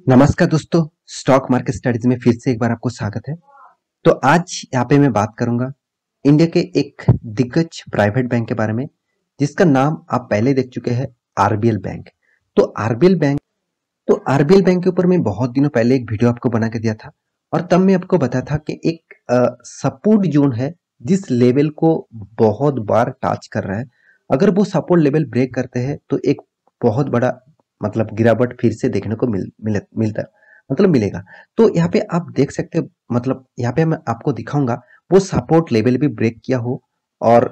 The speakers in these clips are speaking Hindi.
नमस्कार दोस्तों, स्टॉक मार्केट स्टडीज में फिर से एक बार आपको स्वागत है। तो आज यहाँ पे मैं बात करूंगा इंडिया के एक दिग्गज प्राइवेट बैंक के बारे में, जिसका नाम आप पहले देख चुके हैं, आरबीएल बैंक। तो आरबीएल बैंक के ऊपर मैं बहुत दिनों पहले एक वीडियो आपको बना के दिया था और तब मैं आपको बताया था कि एक सपोर्ट जोन है जिस लेवल को बहुत बार टच कर रहा है। अगर वो सपोर्ट लेवल ब्रेक करते हैं तो एक बहुत बड़ा गिरावट फिर से देखने को मिलता मिलेगा। तो यहाँ पे आप देख सकते हो, यहाँ पे मैं आपको दिखाऊंगा वो सपोर्ट लेवल भी ब्रेक किया हो और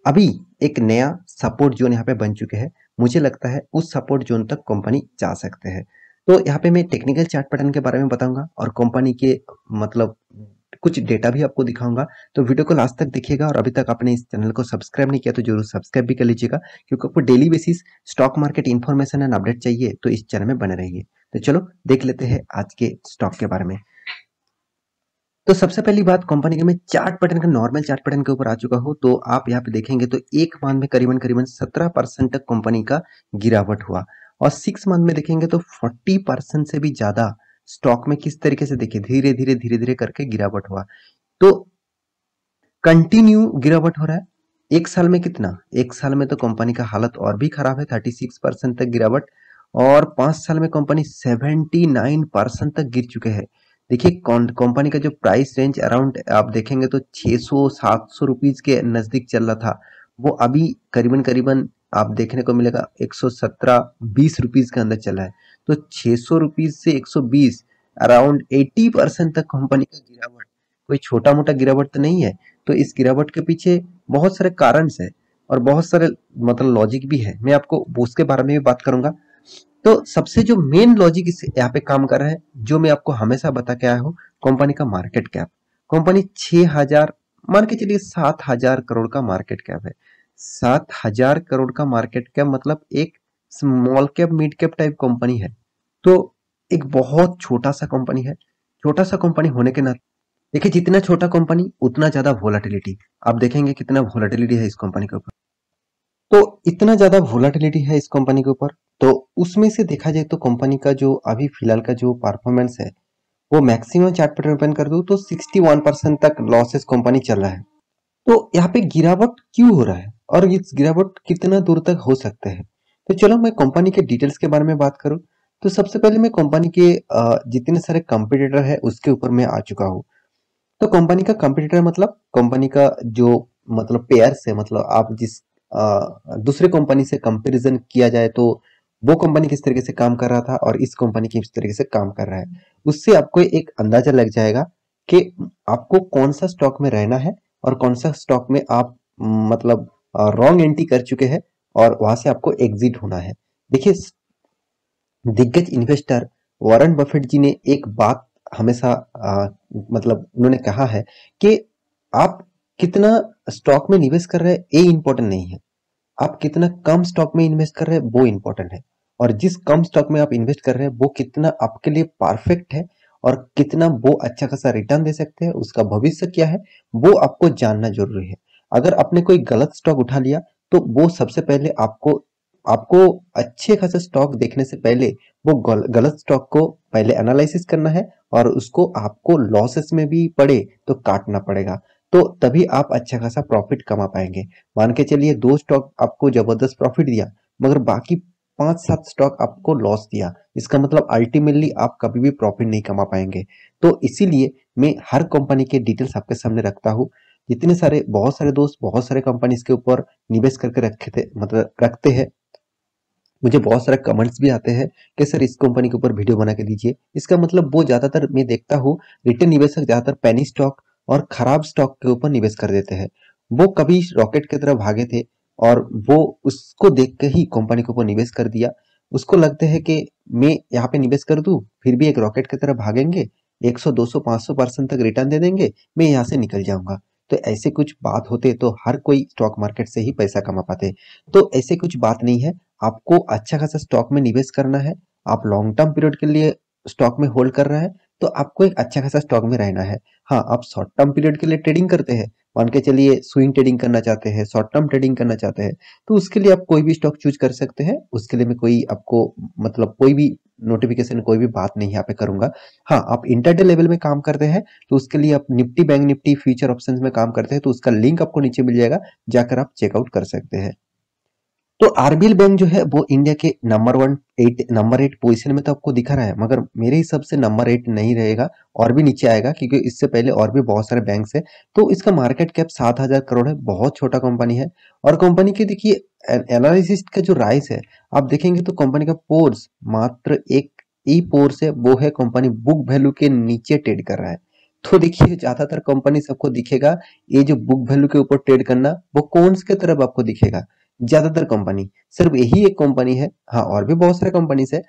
अभी एक नया सपोर्ट जोन यहाँ पे बन चुके हैं। मुझे लगता है उस सपोर्ट जोन तक कंपनी जा सकते हैं। तो यहाँ पे मैं टेक्निकल चार्ट पैटर्न के बारे में बताऊंगा और कंपनी के मतलब कुछ डेटा भी आपको दिखाऊंगा। तो वीडियो को लास्ट तक देखिएगा और अभी तक आपने इस चैनल को सब्सक्राइब नहीं किया तो जरूर सब्सक्राइब भी कर लीजिएगा, क्योंकि आपको daily basis stock market information and update चाहिए तो इस चैनल में बने रहिए। तो चलो देख लेते हैं आज के स्टॉक के बारे में। तो सबसे पहली बात, कंपनी के मैं चार्ट पैटर्न का नॉर्मल चार्ट पैटर्न के ऊपर आ चुका हूं। तो आप यहाँ पे देखेंगे तो एक मंथ में करीबन करीबन 17% तक कंपनी का गिरावट हुआ और 6 मंथ में देखेंगे तो 40% से भी ज्यादा स्टॉक में किस तरीके से देखिए धीरे धीरे करके गिरावट हुआ। तो कंटिन्यू गिरावट हो रहा है। एक साल में कितना, एक साल में तो कंपनी का हालत और भी खराब है, 36% तक गिरावट। और 5 साल में कंपनी 79% तक गिर चुके हैं। देखिए कंपनी का जो प्राइस रेंज अराउंड आप देखेंगे तो 600-700 रुपीज के नजदीक चल रहा था, वो अभी करीबन करीबन आप देखने को मिलेगा 117-20 रुपीज के अंदर चला है। तो 600 रुपीज से 120, अराउंड 80% तक कंपनी का गिरावट कोई छोटा मोटा गिरावट तो नहीं है। तो इस गिरावट के पीछे बहुत सारे कारण है और बहुत सारे लॉजिक भी है। मैं आपको उसके बारे में भी बात करूंगा। तो सबसे जो मेन लॉजिक इस यहाँ पे काम कर रहा है, जो मैं आपको हमेशा बता के आया हूँ, कंपनी का मार्केट कैप। कंपनी 6,000 मान के चलिए 7,000 करोड़ का मार्केट कैप है। 7,000 करोड़ का मार्केट कैप मतलब एक small cap mid cap type company है। तो एक बहुत छोटा सा कंपनी है। छोटा सा कंपनी होने के नाते देखिए, जितना छोटा कंपनी उतना ज्यादा वोलाटिलिटी। आप देखेंगे कितना वोलाटिलिटी है इस कंपनी के ऊपर। तो इतना ज्यादा वोलाटिलिटी है इस कंपनी के ऊपर, तो उसमें से देखा जाए तो कंपनी का जो अभी फिलहाल का जो परफॉर्मेंस है, वो मैक्सिमम चार्ट पैटर्न ओपन कर दूं तो 61% तक लॉसेस कंपनी चल रहा है। तो यहाँ पे गिरावट क्यों हो रहा है और इस गिरावट कितना दूर तक हो सकते हैं। तो चलो मैं कंपनी के डिटेल्स के बारे में बात करूं। तो सबसे पहले मैं कंपनी के जितने सारे कंपटीटर है उसके ऊपर मैं आ चुका हूँ। तो कंपनी का कंपटीटर मतलब कंपनी का जो पेयर्स है, आप जिस दूसरे कंपनी से कंपैरिजन किया जाए तो वो कंपनी किस तरीके से काम कर रहा था और इस कंपनी किस तरीके से काम कर रहा है, उससे आपको एक अंदाजा लग जाएगा कि आपको कौन सा स्टॉक में रहना है और कौन सा स्टॉक में आप रॉन्ग एंट्री कर चुके हैं और वहां से आपको एग्जिट होना है। देखिए, दिग्गज इन्वेस्टर वॉरेन बफेट जी ने एक बात हमेशा उन्होंने कहा है कि आप कितना स्टॉक में निवेश कर रहे हैं ये इंपॉर्टेंट नहीं है, आप कितना कम स्टॉक में इन्वेस्ट कर रहे हैं वो इंपॉर्टेंट है। और जिस कम स्टॉक में आप इन्वेस्ट कर रहे हैं वो कितना आपके लिए परफेक्ट है और कितना वो अच्छा खासा रिटर्न दे सकते हैं, उसका भविष्य क्या है, वो आपको जानना जरूरी है। अगर आपने कोई गलत स्टॉक उठा लिया तो वो सबसे पहले आपको आपको अच्छे खासे स्टॉक देखने से पहले वो गलत स्टॉक को पहले एनालिसिस करना है और उसको आपको लॉसेस में भी पड़े तो काटना पड़ेगा। तो तभी आप अच्छा खासा प्रॉफिट कमा पाएंगे। मान के चलिए 2 स्टॉक आपको जबरदस्त प्रॉफिट दिया मगर बाकी 5-7 स्टॉक आपको लॉस दिया, इसका मतलब अल्टीमेटली आप कभी भी प्रॉफिट नहीं कमा पाएंगे। तो इसीलिए मैं हर कंपनी के डिटेल्स आपके सामने रखता हूँ। जितने सारे बहुत सारे दोस्त बहुत सारे कंपनीज के ऊपर निवेश करके रखे थे रखते हैं, मुझे बहुत सारे कमेंट्स भी आते हैं कि सर इस कंपनी के ऊपर वीडियो बना के दीजिए। इसका मतलब वो ज्यादातर मैं देखता हूँ रिटेल निवेशक ज्यादातर पेनी स्टॉक और खराब स्टॉक के ऊपर निवेश कर देते हैं। वो कभी रॉकेट की तरह भागे थे और वो उसको देख के ही कंपनी के ऊपर निवेश कर दिया। उसको लगता है कि मैं यहाँ पे निवेश कर दूं फिर भी एक रॉकेट की तरह भागेंगे, 100-200-500% तक रिटर्न दे देंगे, मैं यहाँ से निकल जाऊंगा। तो ऐसे कुछ बात होते तो हर कोई स्टॉक मार्केट से ही पैसा कमा पाते। तो ऐसे कुछ बात नहीं है। आपको अच्छा खासा स्टॉक में निवेश करना है, आप लॉन्ग टर्म पीरियड के लिए स्टॉक में होल्ड कर रहा है तो आपको एक अच्छा खासा स्टॉक में रहना है। हाँ, आप शॉर्ट टर्म पीरियड के लिए ट्रेडिंग करते हैं, मान के चलिए स्विंग ट्रेडिंग करना चाहते हैं, शॉर्ट टर्म ट्रेडिंग करना चाहते हैं, तो उसके लिए आप कोई भी स्टॉक चूज कर सकते हैं। उसके लिए मैं कोई आपको कोई भी नोटिफिकेशन कोई भी बात नहीं यहाँ पे करूंगा। हाँ, आप इंटरडे लेवल में काम करते हैं तो उसके लिए आप Nifty bank Nifty future options में काम करते हैं तो उसका लिंक आपको नीचे मिल जाएगा, जाकर आप चेकआउट कर सकते हैं। तो आरबीएल बैंक जो है वो इंडिया के नंबर 8 पोजीशन में तो आपको दिखा रहा है, मगर मेरे हिसाब से नंबर 8 नहीं रहेगा, और भी नीचे आएगा, क्योंकि इससे पहले और भी बहुत सारे बैंक्स है। तो इसका मार्केट कैप 7,000 करोड़ है, बहुत छोटा कंपनी है। और कंपनी के देखिए एनालिसिस का जो राइस है, आप देखेंगे तो कंपनी का पोर्स मात्र एक ई पोर्स है, वो है कंपनी बुक वैल्यू के नीचे ट्रेड कर रहा है। तो देखिए ज्यादातर कंपनी सबको दिखेगा ये जो बुक वैल्यू के ऊपर ट्रेड करना, वो कौन से तरफ आपको दिखेगा, ज्यादातर कंपनी। सिर्फ यही एक कंपनी है, हाँ और भी बहुत सारे कंपनीज है,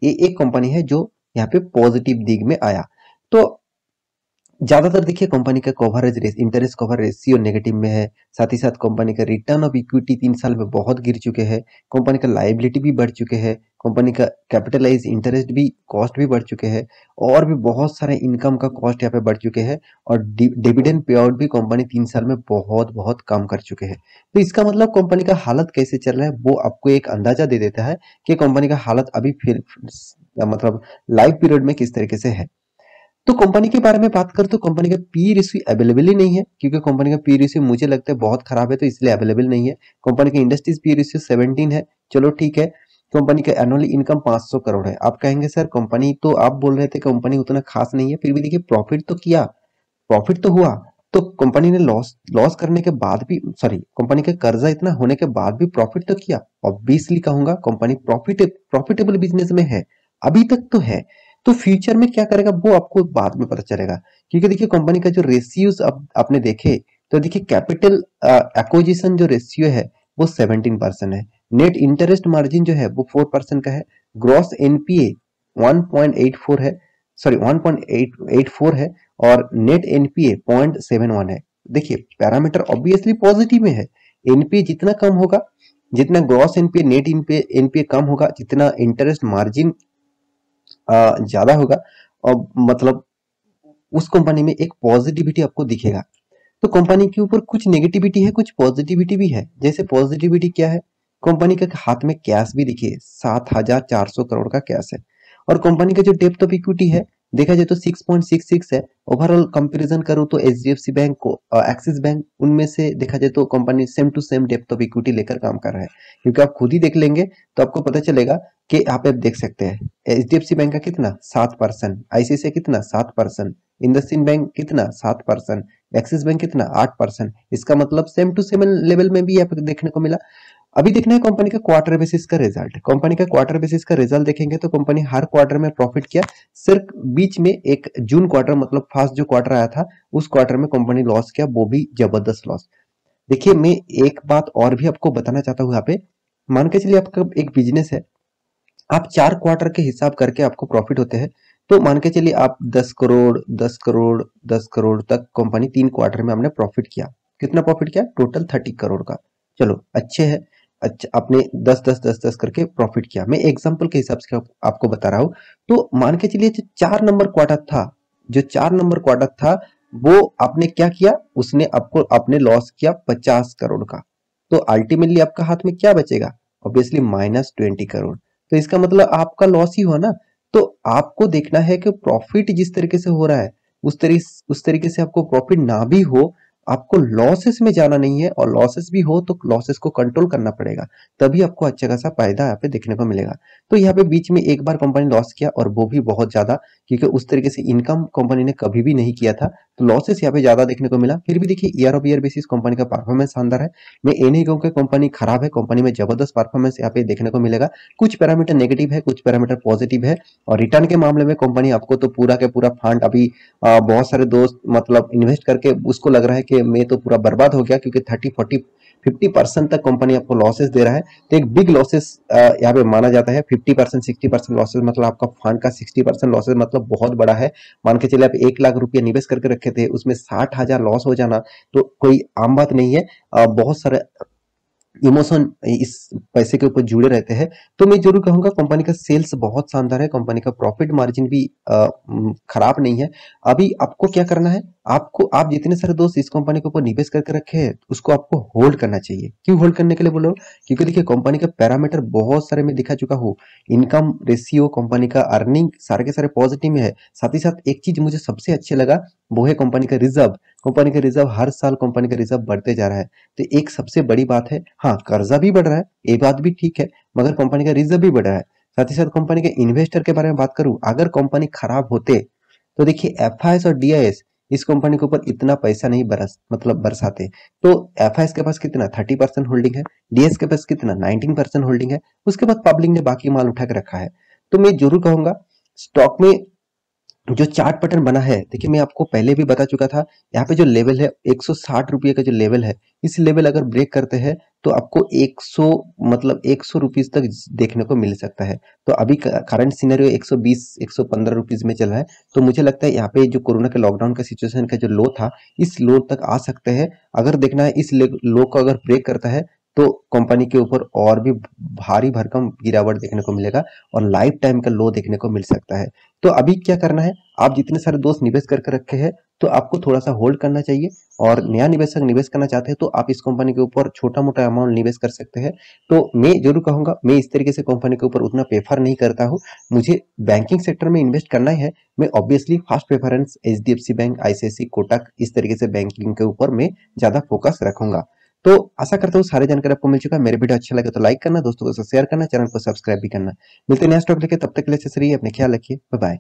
ये एक कंपनी है जो यहाँ पे पॉजिटिव दिग में आया। तो ज्यादातर देखिए कंपनी का coverage interest cover ratio negative में है, साथ ही साथ कंपनी का रिटर्न ऑफ इक्विटी 3 साल में बहुत गिर चुके हैं, कंपनी का लाइबिलिटी भी बढ़ चुके हैं, कंपनी का कैपिटलाइज इंटरेस्ट भी कॉस्ट भी बढ़ चुके हैं, और भी बहुत सारे इनकम का कॉस्ट यहाँ पे बढ़ चुके हैं, और डिविडेंड पे आउट भी कंपनी 3 साल में बहुत बहुत कम कर चुके हैं। तो इसका मतलब कंपनी का हालत कैसे चल रहा है वो आपको एक अंदाजा दे देता है कि कंपनी का हालत अभी फिर मतलब लाइव पीरियड में किस तरीके से है। तो कंपनी के बारे में बात कर तो कंपनी का पी रेशियो अवेलेबल ही नहीं है, क्योंकि कंपनी का पी रेशियो मुझे लगता है बहुत खराब है, तो इसलिए अवेलेबल नहीं है। कंपनी का इंडस्ट्रीज पी रेशियो 17 है, चलो ठीक है। कंपनी का एनुअल इनकम 500 करोड़ है। आप कहेंगे सर कंपनी तो आप बोल रहे थे कंपनी उतना खास नहीं है, फिर भी देखिए प्रॉफिट तो किया, प्रॉफिट तो हुआ। तो कंपनी ने लॉस लॉस करने के बाद भी, सॉरी, कंपनी का कर्जा इतना होने के बाद भी प्रॉफिट तो किया। ऑब्वियसली कहूंगा कंपनी प्रॉफिटेबल बिजनेस में है, अभी तक तो है। तो फ्यूचर में क्या करेगा वो आपको बाद में पता चलेगा, क्योंकि देखिए कंपनी का जो रेशियोज आपने देखे तो देखिए कैपिटल एक्विजिशन जो रेशियो है वो 17% है, नेट इंटरेस्ट मार्जिन जो है वो 4% का है, ग्रॉस एनपीए 1.84 है, सॉरी 1.84 है, और नेट एनपीए 0.71 है। देखिए पैरामीटर ऑब्वियसली पॉजिटिव में है। एनपीए जितना कम होगा, जितना ग्रॉस एनपीए नेट एनपीए कम होगा, जितना इंटरेस्ट मार्जिन ज्यादा होगा, और मतलब उस कंपनी में एक पॉजिटिविटी आपको दिखेगा। तो कंपनी के ऊपर कुछ नेगेटिविटी है, कुछ पॉजिटिविटी भी है। जैसे पॉजिटिविटी क्या है, कंपनी के हाथ में कैश भी देखिए 7,400 करोड़ का कैश है, और कंपनी का जो डेप्थ ऑफ इक्विटी है देखा जाए तो 6.66 है। ओवरऑल कंपैरिजन करूं तो एचडीएफसी बैंक को एक्सिस बैंक, उनमें से देखा जाए तो company same to same depth of equity लेकर काम कर रहा है, क्योंकि आप खुद ही देख लेंगे तो आपको पता चलेगा कि यहाँ पे आप देख सकते हैं एचडीएफसी बैंक का कितना 7%, आईसीआईसीआई कितना 7%, इंडसइंड बैंक कितना 7%, एक्सिस बैंक कितना 8%। इसका मतलब सेम टू सेम लेवल में भी यहाँ पे देखने को मिला। अभी देखना है कंपनी का क्वार्टर बेसिस का रिजल्ट। कंपनी का क्वार्टर बेसिस का रिजल्ट देखेंगे तो कंपनी हर क्वार्टर में प्रॉफिट किया, सिर्फ बीच में एक जून क्वार्टर मतलब फर्स्ट जो क्वार्टर आया था उस क्वार्टर में कंपनी लॉस किया, वो भी जबरदस्त लॉस। देखिए मैं एक बात और भी आपको बताना चाहता हूँ यहाँ पे, मान के चलिए आपका एक बिजनेस है, आप 4 क्वार्टर के हिसाब करके आपको प्रॉफिट होते हैं, तो मान के चलिए आप 10 करोड़ 10 करोड़ 10 करोड़ तक कंपनी 3 क्वार्टर में हमने प्रॉफिट किया। कितना प्रॉफिट किया, टोटल 30 करोड़ का। चलो अच्छे है, अच्छा आपने 10 10 10 10 करके प्रॉफिट किया। मैं एग्जांपल के हिसाब से आपको बता रहा हूँ। तो मान के चलिए जो 4 नंबर क्वार्टर था, जो 4 नंबर क्वार्टर था वो आपने क्या किया, उसने आपको आपने लॉस किया 50 करोड़ का। तो अल्टीमेटली आपका हाथ में क्या बचेगा, ऑब्वियसली -20 करोड़। तो इसका मतलब आपका लॉस ही हुआ ना। तो आपको देखना है कि प्रॉफिट जिस तरीके से हो रहा है उस तरीके से आपको प्रॉफिट ना भी हो, आपको लॉसेस में जाना नहीं है, और लॉसेस भी हो तो लॉसेस को कंट्रोल करना पड़ेगा, तभी आपको अच्छा खासा फायदा यहाँ पे देखने को मिलेगा। तो यहाँ पे बीच में एक बार कंपनी लॉस किया, और वो भी बहुत ज्यादा, क्योंकि उस तरीके से इनकम कंपनी ने कभी भी नहीं किया था, तो लॉसेस यहाँ पे ज्यादा देखने को मिला। फिर भी देखिए year of year basis company का परफॉर्मेंस शानदार है। मैं ये नहीं कहूँगा कंपनी खराब है, कंपनी में जबरदस्त परफॉर्मेंस यहाँ पे देखने को मिलेगा। कुछ पैरामीटर नेगेटिव है, कुछ पैरामीटर पॉजिटिव है, और रिटर्न के मामले में कंपनी आपको तो पूरा के पूरा फंड अभी बहुत सारे दोस्त मतलब इन्वेस्ट करके उसको लग रहा है कि मैं तो पूरा बर्बाद हो गया, क्योंकि 30 40 50% तक कंपनी आपको लॉसेस दे रहा है। तो एक बिग लॉसेस यहाँ पे माना जाता है। 50% 60% लॉसेस मतलब आपका फंड का 60% लॉसेस मतलब बहुत बड़ा है। मान के चलिए आप 1 लाख रुपया निवेश करके रखे थे, उसमें 60,000 लॉस हो जाना तो कोई आम बात नहीं है। बहुत सारे इमोशन इस पैसे के ऊपर जुड़े रहते हैं। तो मैं जरूर कहूंगा कंपनी का सेल्स बहुत शानदार है, कंपनी का प्रॉफिट मार्जिन भी खराब नहीं है। अभी आपको क्या करना है, आपको आप जितने सारे दोस्त इस कंपनी के ऊपर निवेश करके रखे हैं उसको आपको होल्ड करना चाहिए। क्यों होल्ड करने के लिए बोलो? क्योंकि देखिए कंपनी के पैरामीटर बहुत सारे मैं दिखा चुका हूँ। इनकम रेशियो, कंपनी का अर्निंग सारे के सारे पॉजिटिव में है। साथ ही साथ एक चीज मुझे सबसे अच्छे लगा, वो है कंपनी का रिजर्व। कंपनी का रिजर्व हर साल कंपनी का रिजर्व बढ़ते जा रहा है। तो एक सबसे बड़ी बात है। हाँ, कर्जा भी बढ़ रहा है, ये बात भी ठीक है, मगर कंपनी का रिजर्व भी बढ़ रहा है। साथ ही साथ कंपनी के इन्वेस्टर के बारे में बात करूं, अगर कंपनी खराब होते तो देखिए एफआईएस और डीआईएस इस कंपनी के ऊपर इतना पैसा नहीं बरसाते। तो एफआईएस के पास कितना 30% होल्डिंग है, डीएस के पास कितना 19% होल्डिंग है। उसके बाद पब्लिक ने बाकी माल उठा के रखा है। तो मैं जरूर कहूंगा स्टॉक में जो चार्ट पैटर्न बना है, देखिए मैं आपको पहले भी बता चुका था। यहाँ पे जो लेवल है 160 रुपये का जो लेवल है, इस लेवल अगर ब्रेक करते हैं तो आपको 100 100 रुपीज तक देखने को मिल सकता है। तो अभी करंट सिनेरियो 120 115 रुपीज में चल रहा है। तो मुझे लगता है यहाँ पे जो कोरोना के लॉकडाउन का सिचुएशन का जो लो था, इस लो तक आ सकते हैं। अगर देखना है इस लो को अगर ब्रेक करता है तो कंपनी के ऊपर और भी भारी भरकम गिरावट देखने को मिलेगा और लाइफ टाइम का लो देखने को मिल सकता है। तो अभी क्या करना है, आप जितने सारे दोस्त निवेश करके रखे हैं तो आपको थोड़ा सा होल्ड करना चाहिए। और नया निवेशक निवेश करना चाहते हैं तो आप इस कंपनी के ऊपर छोटा मोटा अमाउंट निवेश कर सकते हैं। तो मैं जरूर कहूंगा, मैं इस तरीके से कंपनी के ऊपर उतना प्रेफर नहीं करता हूँ। मुझे बैंकिंग सेक्टर में इन्वेस्ट करना ही है। मैं obviously first preference HDFC bank, ICICI, Kotak, इस तरीके से बैंकिंग के ऊपर मैं ज्यादा फोकस रखूंगा। तो आशा करता हूँ सारी जानकारी आपको मिल चुका है। मेरे वीडियो अच्छा लगे तो लाइक करना, दोस्तों को शेयर करना, चैनल को सब्सक्राइब भी करना। मिलते हैं नेक्स्ट टॉपिक लेके, तब तक के लिए अच्छे से रहिए, अपने ख्याल रखिए, बाय बाय।